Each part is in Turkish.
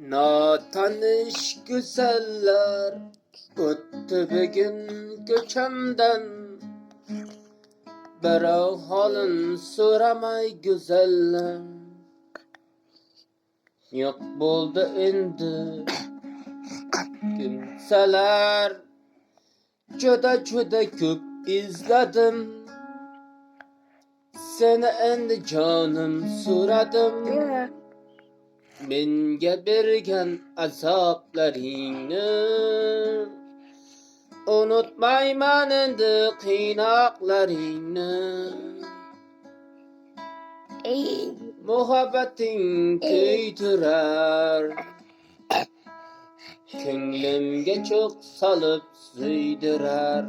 Natanış güzeller öttü bir gün göçemden. Bera halın soramay güzeller. Yok buldu indi kimseler. Juda köp izledim. Seni endi canım soradım. Menga bergen azaplarını unutmayman endi qiynaqlaringni. Muhabbetin kuydirar, ko'nglimga çok salıp suydirar.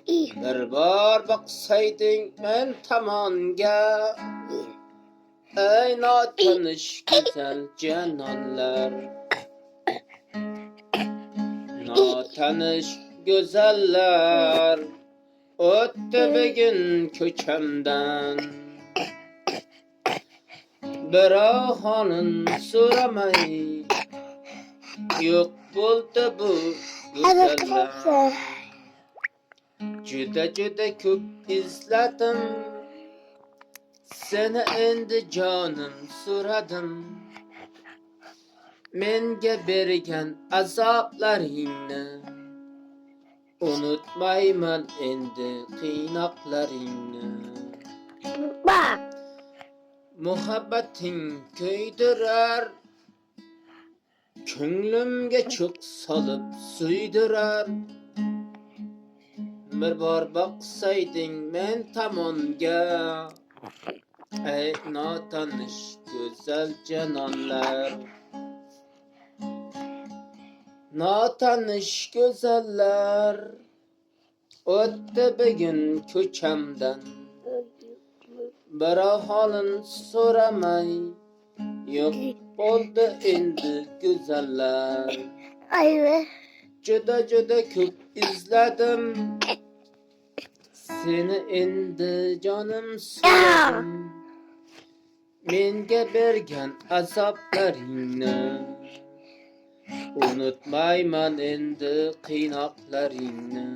Bir bor baksayding men tomonga, ey notanish güzel canonlar. Notanish güzeller o'tdi bugun ko'chamdan. Birov holin so'ramay yo'q bo'ldi bu go'zallar. Juda ko'p izladim, seni endi jonim so'radim. Menga bergan azoblaringni unutmayman endi qiynaqlaringni. Muhabbeting kuydirar, ko'nglimga cho'q solib suydirar. Bir bor boqsayding men tomonga, ey notanish go'zal janonlar. Notanish go'zallar o'tdi bugun ko'chamdan. Birov holin so'ramay yo'q bo'ldi endi go'zallar. Juda ko'p izladim, seni endi jonim so'radim. Menga bergan azoblaringni unutmayman endi qiynaqlaringni.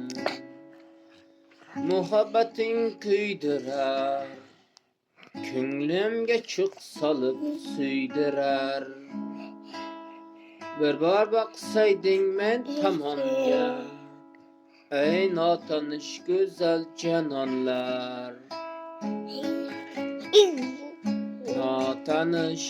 Muhabbeting kuydirar, ko'nglimga cho'q solib suydirar. Bir bor boqsayding men tomonga, ey notanish go'zal janonlar. Notanish